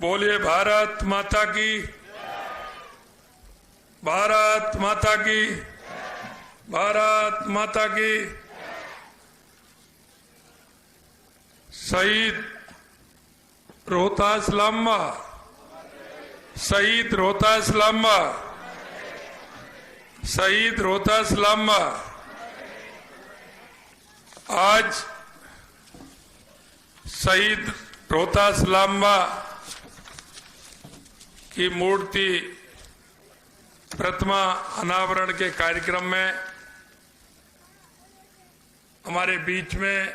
बोलिए भारत माता की, भारत माता की, भारत माता की। शहीद रोहतास लांबा, शहीद रोहतास लांबा, शहीद रोहतास लांबा। आज शहीद रोहतास लांबा की मूर्ति प्रतिमा अनावरण के कार्यक्रम में हमारे बीच में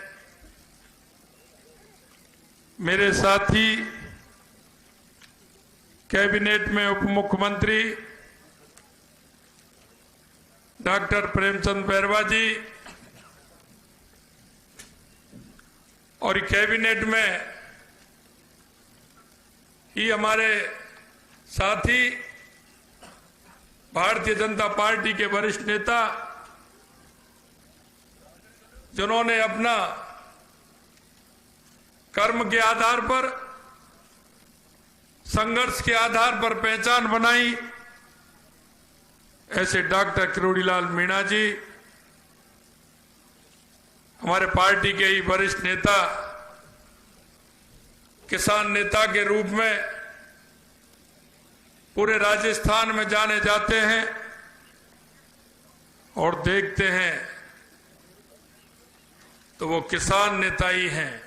मेरे साथी कैबिनेट में उप मुख्यमंत्री डॉक्टर प्रेमचंद बैरवा जी और कैबिनेट में ही हमारे साथी भारतीय जनता पार्टी के वरिष्ठ नेता जिन्होंने अपना कर्म के आधार पर, संघर्ष के आधार पर पहचान बनाई, ऐसे डॉक्टर किरोड़ीलाल मीणा जी, हमारे पार्टी के ही वरिष्ठ नेता, किसान नेता के रूप में पूरे राजस्थान में जाने जाते हैं और देखते हैं तो वो किसान नेता ही हैं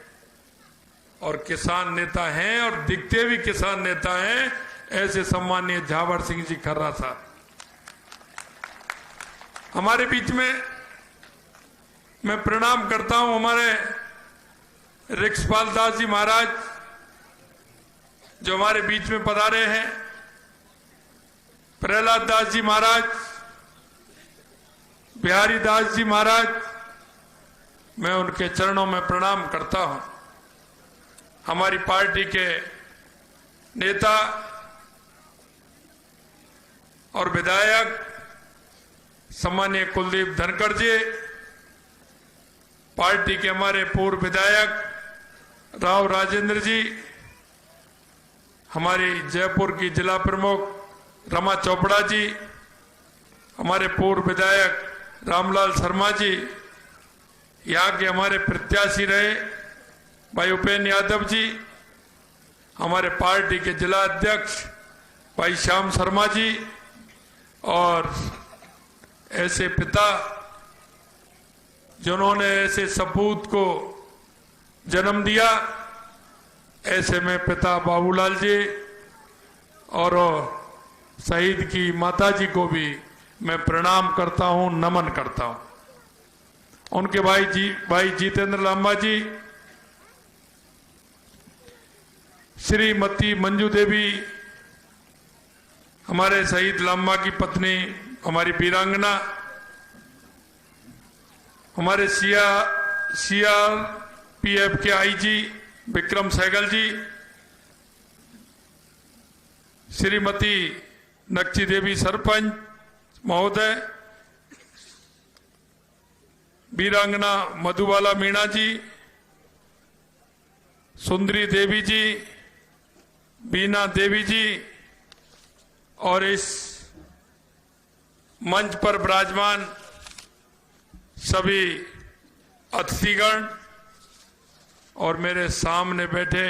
और किसान नेता हैं और दिखते भी किसान नेता हैं, ऐसे सम्माननीय झावर सिंह जी खर्रा साहब हमारे बीच में। मैं प्रणाम करता हूं हमारे रिक्सपाल दास जी महाराज जो हमारे बीच में पधारे हैं, प्रहलाद दास जी महाराज, बिहारी दास जी महाराज, मैं उनके चरणों में प्रणाम करता हूं। हमारी पार्टी के नेता और विधायक सम्मानीय कुलदीप धनखड़ जी, पार्टी के हमारे पूर्व विधायक राव राजेंद्र जी, हमारी जयपुर की जिला प्रमुख रमा चोपड़ा जी, हमारे पूर्व विधायक रामलाल शर्मा जी, यहाँ के हमारे प्रत्याशी रहे भाई उपेन्द्र यादव जी, हमारे पार्टी के जिला अध्यक्ष भाई श्याम शर्मा जी, और ऐसे पिता जिन्होंने ऐसे सपूत को जन्म दिया, ऐसे में पिता बाबूलाल जी और शहीद की माता जी को भी मैं प्रणाम करता हूं, नमन करता हूं। उनके भाई जितेंद्र लांबा जी, श्रीमती मंजू देवी, हमारे शहीद लांबा की पत्नी, हमारी वीरांगना, हमारे सीआरपीएफ के आईजी विक्रम सहगल जी, श्रीमती नक्ची देवी सरपंच महोदय, वीरांगना मधुबाला मीणा जी, सुंदरी देवी जी, बीना देवी जी, और इस मंच पर विराजमान सभी अतिथिगण और मेरे सामने बैठे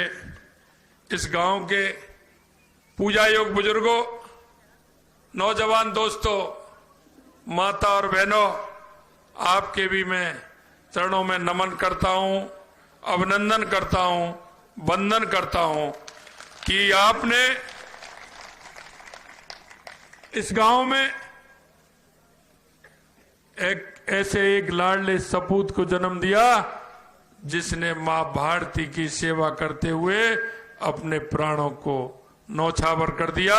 इस गांव के पूजा योग बुजुर्गों, नौजवान दोस्तों, माता और बहनों, आपके भी मैं चरणों में नमन करता हूं, अभिनंदन करता हूं, वंदन करता हूं कि आपने इस गांव में एक लाडले सपूत को जन्म दिया जिसने मां भारती की सेवा करते हुए अपने प्राणों को नौछावर कर दिया।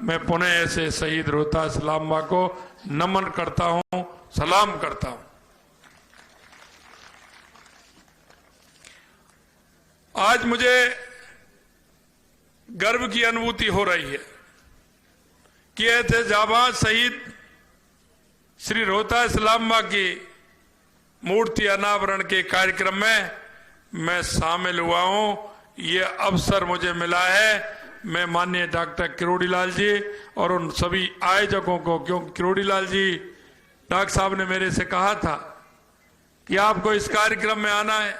मैं पुनः ऐसे शहीद रोहतास लांबा को नमन करता हूं, सलाम करता हूं। आज मुझे गर्व की अनुभूति हो रही है कि ऐसे जाबाज शहीद श्री रोहतास लांबा की मूर्ति अनावरण के कार्यक्रम में मैं शामिल हुआ हूं। ये अवसर मुझे मिला है मैं माननीय डॉक्टर किरोड़ीलाल जी और उन सभी आयोजकों को, क्योंकि किरोड़ीलाल जी डॉक्टर साहब ने मेरे से कहा था कि आपको इस कार्यक्रम में आना है।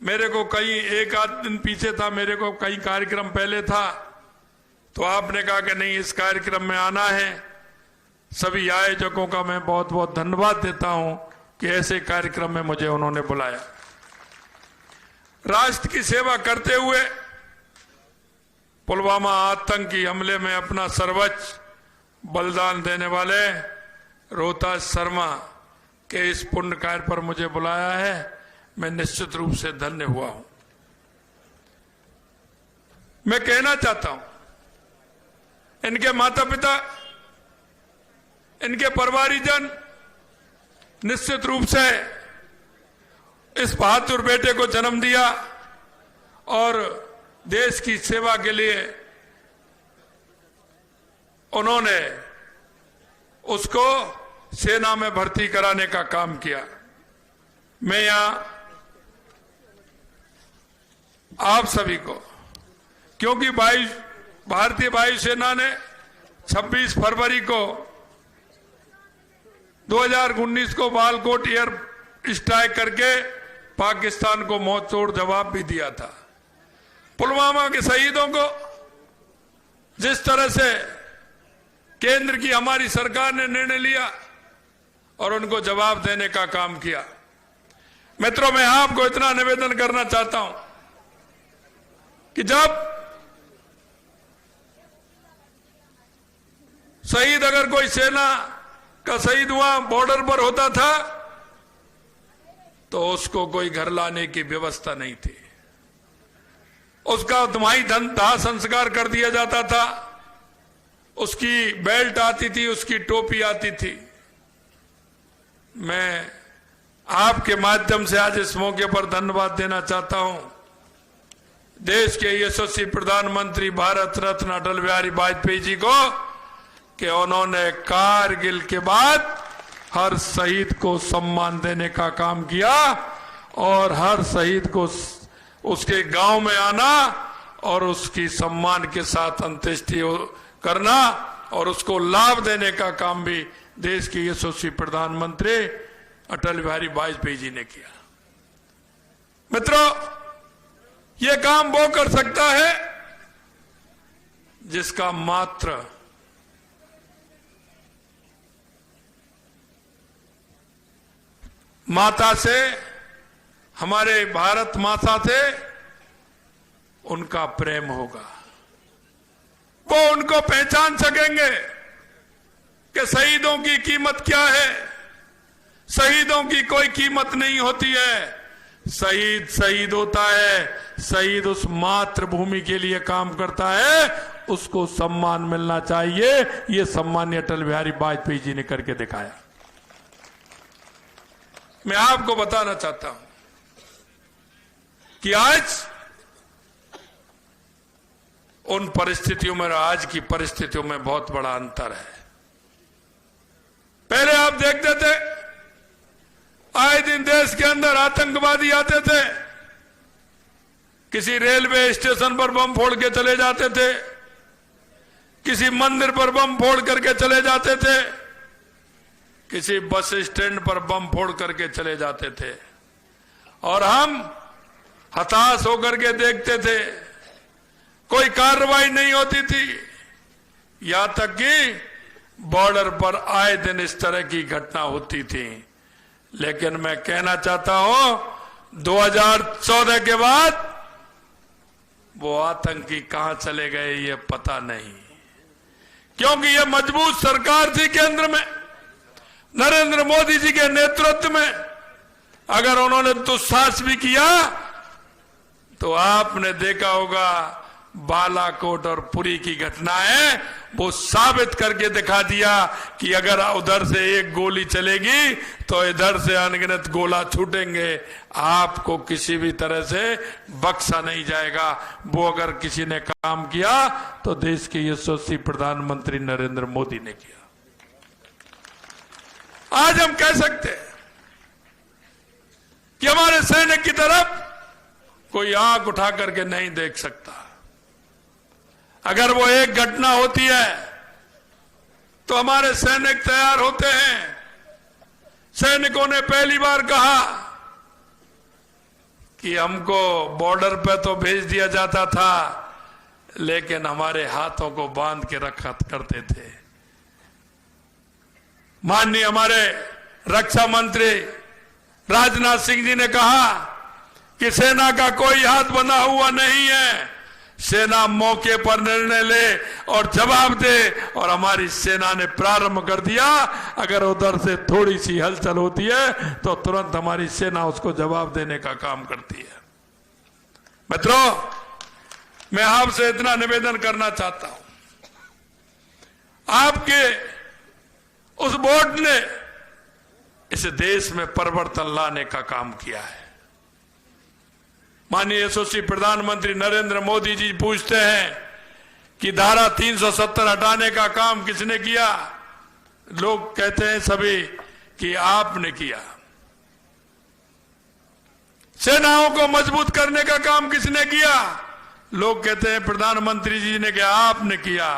मेरे को कहीं एक आध दिन पीछे था, मेरे को कई कार्यक्रम पहले था, तो आपने कहा कि नहीं, इस कार्यक्रम में आना है। सभी आयोजकों का मैं बहुत बहुत धन्यवाद देता हूं कि ऐसे कार्यक्रम में मुझे उन्होंने बुलाया। राष्ट्र की सेवा करते हुए पुलवामा आतंकी हमले में अपना सर्वोच्च बलिदान देने वाले रोहतास शर्मा के इस पुण्य कार्य पर मुझे बुलाया है, मैं निश्चित रूप से धन्य हुआ हूं। मैं कहना चाहता हूं, इनके माता पिता, इनके परिवारीजन निश्चित रूप से इस बहादुर बेटे को जन्म दिया और देश की सेवा के लिए उन्होंने उसको सेना में भर्ती कराने का काम किया। मैं यहां आप सभी को, क्योंकि भारतीय वायुसेना ने 26 फरवरी को 2019 को बालाकोट एयर स्ट्राइक करके पाकिस्तान को मौत तोड़ जवाब भी दिया था। पुलवामा के शहीदों को जिस तरह से केंद्र की हमारी सरकार ने निर्णय लिया और उनको जवाब देने का काम किया। मित्रों, मैं आपको इतना निवेदन करना चाहता हूं कि जब शहीद, अगर कोई सेना का शहीद हुआ बॉर्डर पर होता था तो उसको कोई घर लाने की व्यवस्था नहीं थी, उसका धमाई दाह संस्कार कर दिया जाता था, उसकी बेल्ट आती थी, उसकी टोपी आती थी। मैं आपके माध्यम से आज इस मौके पर धन्यवाद देना चाहता हूं देश के यशस्वी प्रधानमंत्री भारत रत्न अटल बिहारी वाजपेयी जी को कि उन्होंने कारगिल के बाद हर शहीद को सम्मान देने का काम किया और हर शहीद को उसके गांव में आना और उसकी सम्मान के साथ अंत्येष्टि करना और उसको लाभ देने का काम भी देश के यशस्वी प्रधानमंत्री अटल बिहारी वाजपेयी जी ने किया। मित्रों, ये काम वो कर सकता है जिसका मात्र माता से, हमारे भारत माता से उनका प्रेम होगा। वो उनको पहचान सकेंगे कि शहीदों की कीमत क्या है। शहीदों की कोई कीमत नहीं होती है। शहीद शहीद होता है। शहीद उस मातृभूमि के लिए काम करता है, उसको सम्मान मिलना चाहिए। ये सम्मानीय अटल बिहारी वाजपेयी जी ने करके दिखाया। मैं आपको बताना चाहता हूं कि आज उन परिस्थितियों में और आज की परिस्थितियों में बहुत बड़ा अंतर है। पहले आप देखते थे आए दिन देश के अंदर आतंकवादी आते थे, किसी रेलवे स्टेशन पर बम फोड़ के चले जाते थे, किसी मंदिर पर बम फोड़ करके चले जाते थे, किसी बस स्टैंड पर बम फोड़ करके चले जाते थे और हम हताश होकर के देखते थे। कोई कार्रवाई नहीं होती थी, यहां तक कि बॉर्डर पर आए दिन इस तरह की घटना होती थी। लेकिन मैं कहना चाहता हूं 2014 के बाद वो आतंकी कहां चले गए ये पता नहीं, क्योंकि ये मजबूत सरकार थी केंद्र में नरेंद्र मोदी जी के नेतृत्व में। अगर उन्होंने दुस्साहस भी किया तो आपने देखा होगा बालाकोट और पुरी की घटनाएं वो साबित करके दिखा दिया कि अगर उधर से एक गोली चलेगी तो इधर से अनगिनत गोला छूटेंगे, आपको किसी भी तरह से बख्शा नहीं जाएगा। वो अगर किसी ने काम किया तो देश के यशस्वी प्रधानमंत्री नरेंद्र मोदी ने किया। आज हम कह सकते हैं कि हमारे सैनिक की तरफ कोई आंख उठा करके नहीं देख सकता। अगर वो एक घटना होती है तो हमारे सैनिक तैयार होते हैं। सैनिकों ने पहली बार कहा कि हमको बॉर्डर पे तो भेज दिया जाता था, लेकिन हमारे हाथों को बांध के रखा करते थे। माननीय हमारे रक्षा मंत्री राजनाथ सिंह जी ने कहा कि सेना का कोई हाथ बंधा हुआ नहीं है, सेना मौके पर निर्णय ले और जवाब दे। और हमारी सेना ने प्रारंभ कर दिया। अगर उधर से थोड़ी सी हलचल होती है तो तुरंत हमारी सेना उसको जवाब देने का काम करती है। मित्रों, मैं आपसे इतना निवेदन करना चाहता हूं, आपके उस वोट ने इस देश में परिवर्तन लाने का काम किया है। माननीय यशस्वी प्रधानमंत्री नरेंद्र मोदी जी पूछते हैं कि धारा 370 हटाने का काम किसने किया? लोग कहते हैं सभी कि आपने किया। सेनाओं को मजबूत करने का काम किसने किया? लोग कहते हैं प्रधानमंत्री जी ने किया, आपने किया।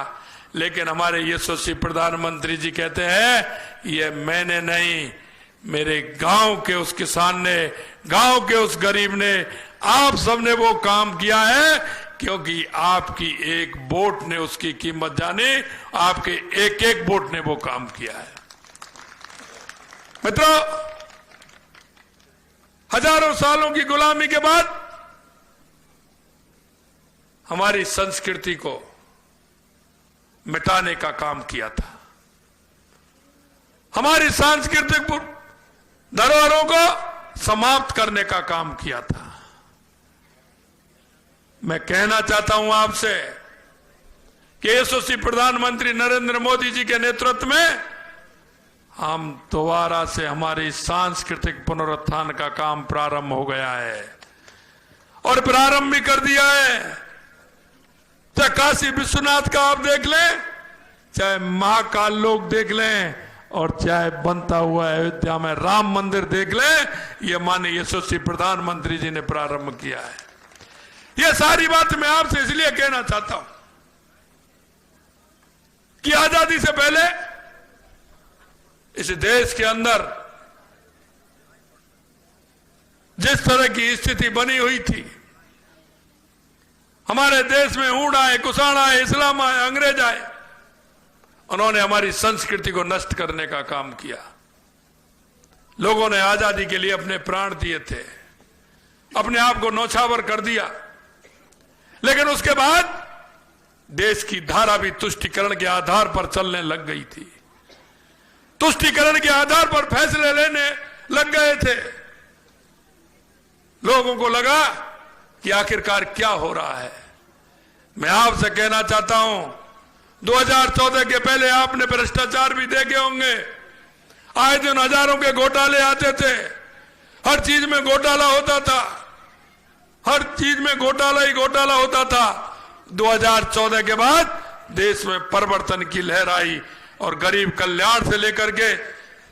लेकिन हमारे यशस्वी प्रधानमंत्री जी कहते हैं ये मैंने नहीं, मेरे गांव के उस किसान ने, गांव के उस गरीब ने, आप सबने वो काम किया है, क्योंकि आपकी एक वोट ने उसकी कीमत जानी, आपके एक एक वोट ने वो काम किया है। मित्रों, हजारों सालों की गुलामी के बाद हमारी संस्कृति को मिटाने का काम किया था, हमारी सांस्कृतिक धरोहरों को समाप्त करने का काम किया था। मैं कहना चाहता हूं आपसे कि यशस्वी प्रधानमंत्री नरेंद्र मोदी जी के नेतृत्व में हम दोबारा से हमारी सांस्कृतिक पुनरुत्थान का काम प्रारंभ हो गया है और प्रारंभ भी कर दिया है। चाहे काशी विश्वनाथ का आप देख लें, चाहे महाकाल लोक देख लें, और चाहे बनता हुआ अयोध्या में राम मंदिर देख लें, ये माननीय यशस्वी प्रधानमंत्री जी ने प्रारंभ किया है। ये सारी बात मैं आपसे इसलिए कहना चाहता हूं कि आजादी से पहले इस देश के अंदर जिस तरह की स्थिति बनी हुई थी, हमारे देश में ऊंट आए, कुषाण आए, इस्लाम आए, अंग्रेज आए, उन्होंने हमारी संस्कृति को नष्ट करने का काम किया। लोगों ने आजादी के लिए अपने प्राण दिए थे, अपने आप को नौछावर कर दिया। लेकिन उसके बाद देश की धारा भी तुष्टीकरण के आधार पर चलने लग गई थी, तुष्टीकरण के आधार पर फैसले लेने लग गए थे। लोगों को लगा कि आखिरकार क्या हो रहा है। मैं आपसे कहना चाहता हूं, 2014 के पहले आपने भ्रष्टाचार भी देखे होंगे। आए दिन हजारों के घोटाले आते थे, हर चीज में घोटाला होता था, हर चीज में घोटाला ही घोटाला होता था। 2014 के बाद देश में परिवर्तन की लहर आई और गरीब कल्याण से लेकर के,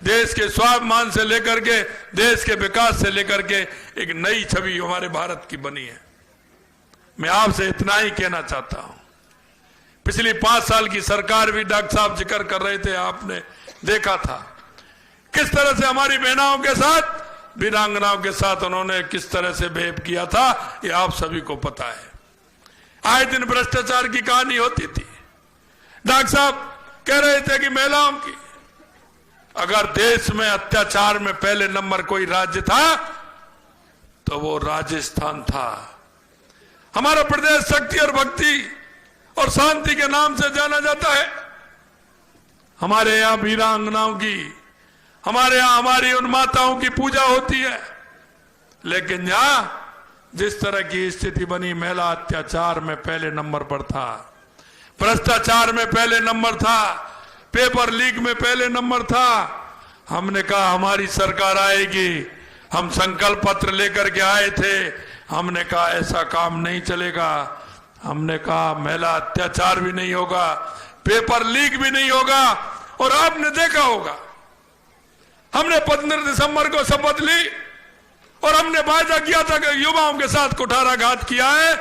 देश के स्वाभिमान से लेकर के, देश के विकास से लेकर के एक नई छवि हमारे भारत की बनी है। मैं आपसे इतना ही कहना चाहता हूं, पिछली 5 साल की सरकार भी डॉक्टर साहब जिक्र कर रहे थे, आपने देखा था किस तरह से हमारी बहनाओं के साथ, वीरांगनाओं के साथ उन्होंने किस तरह से बिहेव किया था, ये आप सभी को पता है। आए दिन भ्रष्टाचार की कहानी होती थी। डॉक्टर साहब कह रहे थे कि महिलाओं की, अगर देश में अत्याचार में पहले नंबर कोई राज्य था तो वो राजस्थान था। हमारा प्रदेश शक्ति और भक्ति और शांति के नाम से जाना जाता है। हमारे यहाँ वीरांगनाओं की, हमारे यहाँ हमारी उन माताओं की पूजा होती है। लेकिन यहां जिस तरह की स्थिति बनी, महिला अत्याचार में पहले नंबर पर था, भ्रष्टाचार में पहले नंबर था, पेपर लीक में पहले नंबर था। हमने कहा हमारी सरकार आएगी, हम संकल्प पत्र लेकर के आए थे। हमने कहा ऐसा काम नहीं चलेगा। हमने कहा महिला अत्याचार भी नहीं होगा, पेपर लीक भी नहीं होगा। और आपने देखा होगा, हमने 15 दिसंबर को शपथ ली और हमने वायदा किया था कि युवाओं के साथ कुठाराघात किया है,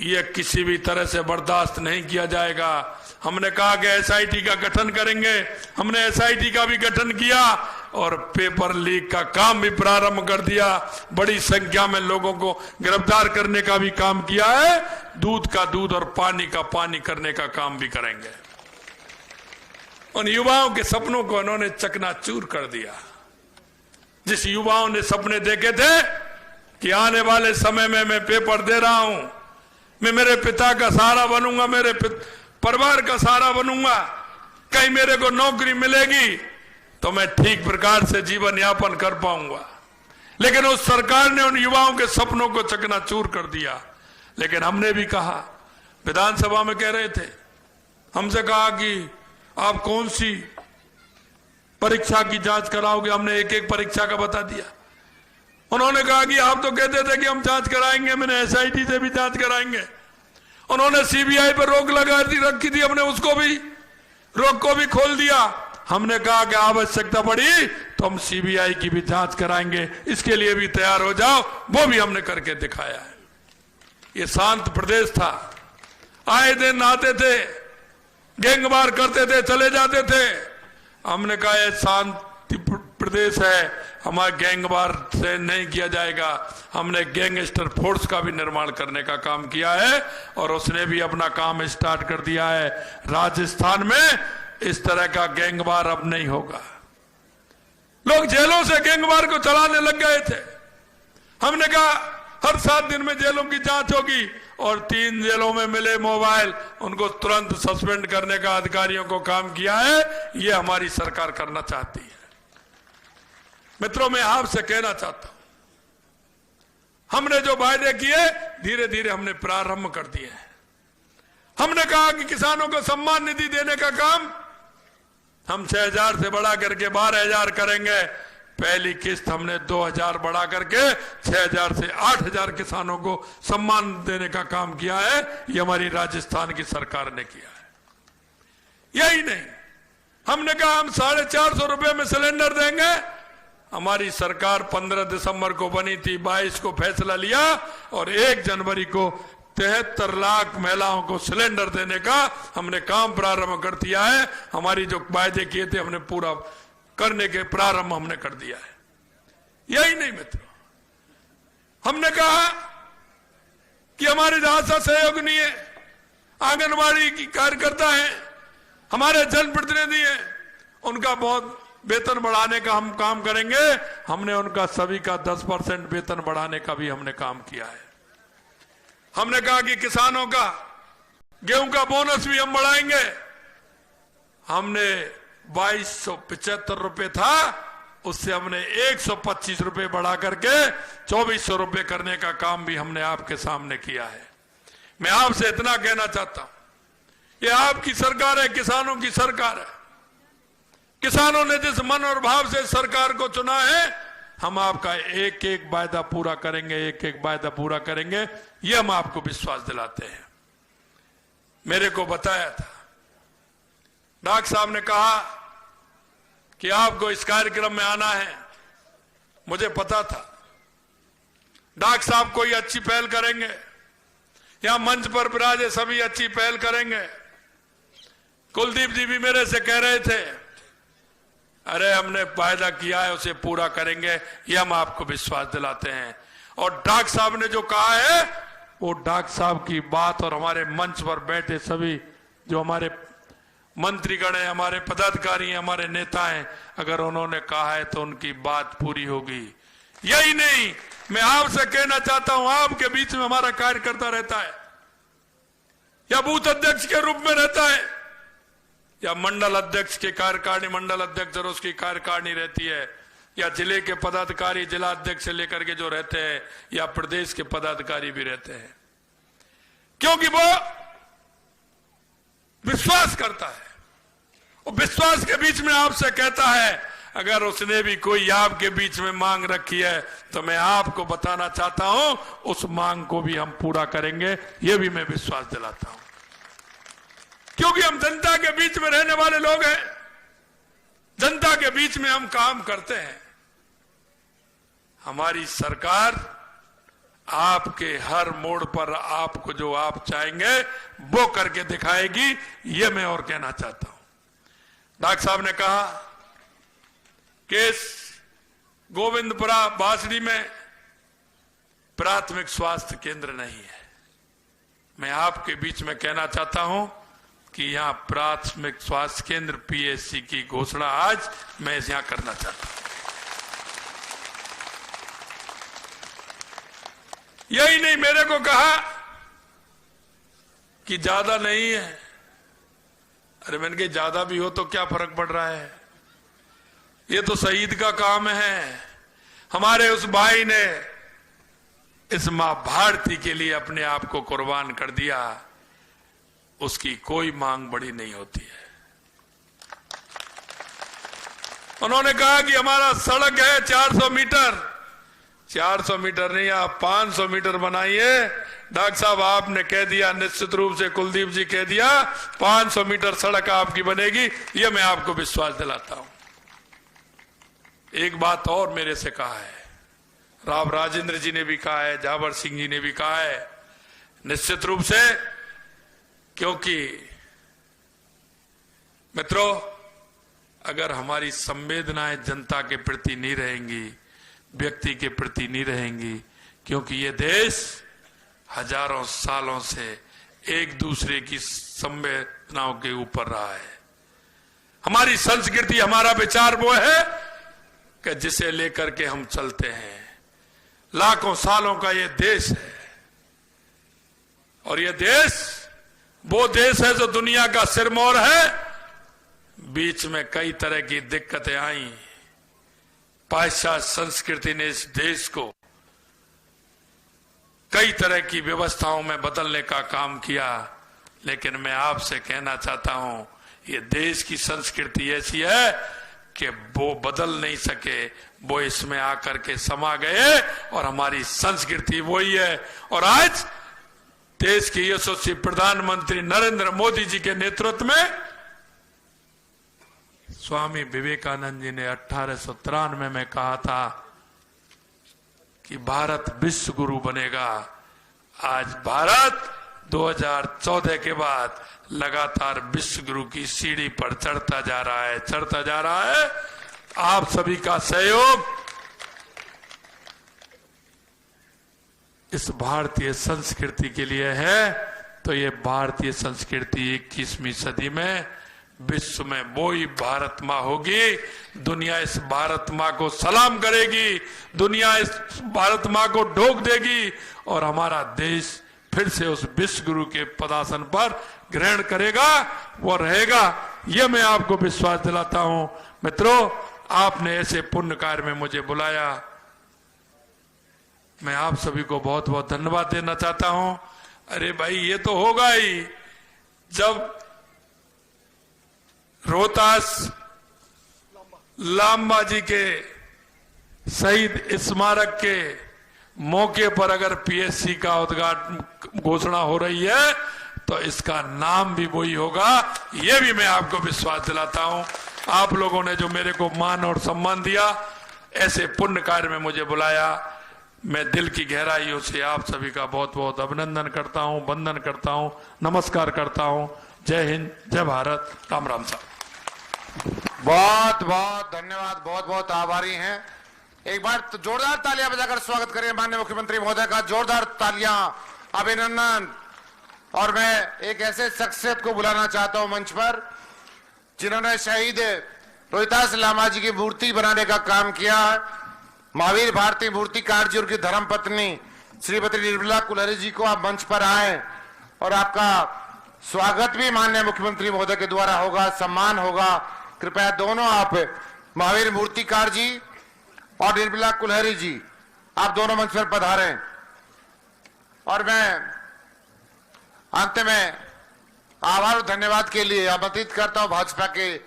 ये किसी भी तरह से बर्दाश्त नहीं किया जाएगा। हमने कहा कि एसआईटी का गठन करेंगे, हमने एसआईटी का भी गठन किया और पेपर लीक का काम भी प्रारंभ कर दिया। बड़ी संख्या में लोगों को गिरफ्तार करने का भी काम किया है। दूध का दूध और पानी का पानी करने का काम भी करेंगे। उन युवाओं के सपनों को उन्होंने चकनाचूर कर दिया। जिस युवाओं ने सपने देखे थे कि आने वाले समय में मैं पेपर दे रहा हूं, मैं मेरे पिता का सहारा बनूंगा, मेरे परिवार का सहारा बनूंगा, कहीं मेरे को नौकरी मिलेगी तो मैं ठीक प्रकार से जीवन यापन कर पाऊंगा। लेकिन उस सरकार ने उन युवाओं के सपनों को चकनाचूर कर दिया। लेकिन हमने भी कहा, विधानसभा में कह रहे थे, हमसे कहा कि आप कौन सी परीक्षा की जांच कराओगे, हमने एक एक परीक्षा का बता दिया। उन्होंने कहा कि आप तो कहते थे कि हम जांच कराएंगे, मैंने एसआईटी से भी जांच कराएंगे। उन्होंने सीबीआई पर रोक लगा दी रखी थी, हमने उसको भी रोक को भी खोल दिया। हमने कहा कि आवश्यकता पड़ी तो हम सीबीआई की भी जांच कराएंगे, इसके लिए भी तैयार हो जाओ, वो भी हमने करके दिखाया है। ये शांत प्रदेश था, आए दिन आते थे, गैंगवार करते थे, चले जाते थे। हमने कहा ये शांति प्रदेश है, हमारे गैंगवार से नहीं किया जाएगा। हमने गैंगस्टर फोर्स का भी निर्माण करने का काम किया है और उसने भी अपना काम स्टार्ट कर दिया है। राजस्थान में इस तरह का गैंगवार अब नहीं होगा। लोग जेलों से गैंगवार को चलाने लग गए थे। हमने कहा हर 7 दिन में जेलों की जांच होगी और 3 जेलों में मिले मोबाइल उनको तुरंत सस्पेंड करने का अधिकारियों को काम किया है। ये हमारी सरकार करना चाहती है। मित्रों, मैं आपसे कहना चाहता हूं, हमने जो वायदे किए धीरे धीरे हमने प्रारंभ कर दिए हैं। हमने कहा कि किसानों को सम्मान निधि देने का काम हम 6,000 से बढ़ा करके 12,000 करेंगे। पहली किस्त हमने 2,000 बढ़ा करके 6,000 से 8,000 किसानों को सम्मान देने का काम किया है। ये हमारी राजस्थान की सरकार ने किया है। यही नहीं, हमने कहा हम 450 रुपए में सिलेंडर देंगे। हमारी सरकार 15 दिसंबर को बनी थी, 22 को फैसला लिया और 1 जनवरी को 73 लाख महिलाओं को सिलेंडर देने का हमने काम प्रारंभ कर दिया है। हमारी जो वायदे किए थे हमने पूरा करने के प्रारंभ हमने कर दिया है। यही नहीं मित्रों, हमने कहा कि हमारे जहां सा सहयोग नहीं है, आंगनबाड़ी की कार्यकर्ता है, हमारे जनप्रतिनिधि हैं, उनका बहुत वेतन बढ़ाने का हम काम करेंगे। हमने उनका सभी का 10% वेतन बढ़ाने का भी हमने काम किया है। हमने कहा कि किसानों का गेहूं का बोनस भी हम बढ़ाएंगे। हमने 2275 रुपए था, उससे हमने 125 रुपए बढ़ा करके 2400 रुपए करने का काम भी हमने आपके सामने किया है। मैं आपसे इतना कहना चाहता हूं, ये आपकी सरकार है, किसानों की सरकार है। किसानों ने जिस मन और भाव से सरकार को चुना है, हम आपका एक एक वायदा पूरा करेंगे, एक एक वायदा पूरा करेंगे, ये हम आपको विश्वास दिलाते हैं। मेरे को बताया था, डॉक्टर साहब ने कहा कि आपको इस कार्यक्रम में आना है। मुझे पता था डॉक्टर साहब कोई अच्छी पहल करेंगे, यहां मंच पर विराजे सभी अच्छी पहल करेंगे। कुलदीप जी भी मेरे से कह रहे थे, अरे हमने वायदा किया है उसे पूरा करेंगे, ये हम आपको विश्वास दिलाते हैं। और डॉक्टर साहब ने जो कहा है, वो डॉक्टर साहब की बात और हमारे मंच पर बैठे सभी जो हमारे मंत्रीगण हैं, हमारे पदाधिकारी हैं, हमारे नेता हैं, अगर उन्होंने कहा है तो उनकी बात पूरी होगी। यही नहीं, मैं आपसे कहना चाहता हूं, आपके बीच में हमारा कार्यकर्ता रहता है या बूथ अध्यक्ष के रूप में रहता है या मंडल अध्यक्ष के कार्यकारिणी, मंडल अध्यक्ष और उसकी कार्यकारिणी रहती है, या जिले के पदाधिकारी जिला अध्यक्ष से लेकर के जो रहते हैं, या प्रदेश के पदाधिकारी भी रहते हैं, क्योंकि वो विश्वास करता है। वो विश्वास के बीच में आपसे कहता है, अगर उसने भी कोई आपके बीच में मांग रखी है तो मैं आपको बताना चाहता हूं, उस मांग को भी हम पूरा करेंगे, ये भी मैं विश्वास दिलाता हूं। क्योंकि हम जनता के बीच में रहने वाले लोग हैं, जनता के बीच में हम काम करते हैं। हमारी सरकार आपके हर मोड़ पर आपको जो आप चाहेंगे वो करके दिखाएगी। ये मैं और कहना चाहता हूं। डॉक्टर साहब ने कहा कि गोविंदपुरा बासड़ी में प्राथमिक स्वास्थ्य केंद्र नहीं है। मैं आपके बीच में कहना चाहता हूं कि यहां प्राथमिक स्वास्थ्य केंद्र पीएचसी की घोषणा आज मैं यहां करना चाहता हूं। यही नहीं, मेरे को कहा कि ज्यादा नहीं है। अरे मैंने कहा ज्यादा भी हो तो क्या फर्क पड़ रहा है, ये तो शहीद का काम है। हमारे उस भाई ने इस मां भारती के लिए अपने आप को कुर्बान कर दिया, उसकी कोई मांग बड़ी नहीं होती है। उन्होंने कहा कि हमारा सड़क है 400 मीटर, 400 मीटर नहीं, आप 500 मीटर बनाइए। डॉक्टर साहब आपने कह दिया, निश्चित रूप से कुलदीप जी कह दिया, 500 मीटर सड़क आपकी बनेगी, ये मैं आपको विश्वास दिलाता हूं। एक बात और मेरे से कहा है, राव राजेंद्र जी ने भी कहा है, जावर सिंह जी ने भी कहा है, निश्चित रूप से, क्योंकि मित्रों अगर हमारी संवेदनाएं जनता के प्रति नहीं रहेंगी, व्यक्ति के प्रति नहीं रहेंगी, क्योंकि ये देश हजारों सालों से एक दूसरे की संवेदनाओं के ऊपर रहा है। हमारी संस्कृति, हमारा विचार वो है कि जिसे लेकर के हम चलते हैं। लाखों सालों का ये देश है और ये देश वो देश है जो दुनिया का सिरमौर है। बीच में कई तरह की दिक्कतें आई, पाश्चात्य संस्कृति ने इस देश को कई तरह की व्यवस्थाओं में बदलने का काम किया, लेकिन मैं आपसे कहना चाहता हूं ये देश की संस्कृति ऐसी है कि वो बदल नहीं सके, वो इसमें आकर के समा गए और हमारी संस्कृति वही है। और आज देश के यशस्वी प्रधानमंत्री नरेंद्र मोदी जी के नेतृत्व में स्वामी विवेकानंद जी ने 1893 में कहा था कि भारत विश्व गुरु बनेगा। आज भारत 2014 के बाद लगातार विश्व गुरु की सीढ़ी पर चढ़ता जा रहा है, चढ़ता जा रहा है। आप सभी का सहयोग इस भारतीय संस्कृति के लिए है, तो ये भारतीय संस्कृति 21वीं सदी में विश्व में वो ही भारत माँ होगी। दुनिया इस भारत माँ को सलाम करेगी, दुनिया इस भारत माँ को ढोक देगी और हमारा देश फिर से उस विश्व गुरु के पदासन पर ग्रहण करेगा, वो रहेगा। ये मैं आपको विश्वास दिलाता हूं। मित्रों, आपने ऐसे पुण्य कार्य में मुझे बुलाया, मैं आप सभी को बहुत बहुत धन्यवाद देना चाहता हूं। अरे भाई ये तो होगा ही, जब रोहतास लांबा जी के शहीद स्मारक के मौके पर अगर पीएचसी का उद्घाटन घोषणा हो रही है तो इसका नाम भी वही होगा, यह भी मैं आपको विश्वास दिलाता हूं। आप लोगों ने जो मेरे को मान और सम्मान दिया, ऐसे पुण्य कार्य में मुझे बुलाया, मैं दिल की गहराइयों से आप सभी का बहुत बहुत अभिनंदन करता हूं, वंदन करता हूं, नमस्कार करता हूं। जय हिंद, जय भारत, राम राम साहब। बहुत बहुत धन्यवाद, बहुत बहुत आभारी हैं। एक बार तो जोरदार तालियां बजाकर स्वागत करें माननीय मुख्यमंत्री महोदय का, जोरदार तालियां, अभिनंदन। और मैं एक ऐसे शख्सियत को बुलाना चाहता हूं मंच पर जिन्होंने शहीद रोहितास लांबा जी की मूर्ति बनाने का काम किया। महावीर भारती मूर्तिकार जी, उनकी धर्मपत्नी श्रीमती निर्मला कुलहरी जी को आप मंच पर आए और आपका स्वागत भी माननीय मुख्यमंत्री महोदय के द्वारा होगा, सम्मान होगा। कृपया दोनों आप, महावीर मूर्तिकार जी और निर्मला कुलहरी जी, आप दोनों मंच पर पधारें। और मैं अंत में आभार और धन्यवाद के लिए आमंत्रित करता हूं भाजपा के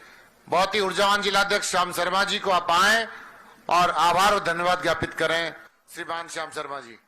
बहुत ही ऊर्जावान जिलाध्यक्ष श्याम शर्मा जी को, आप आए और आभार और धन्यवाद ज्ञापित करें। श्रीमान श्याम शर्मा जी।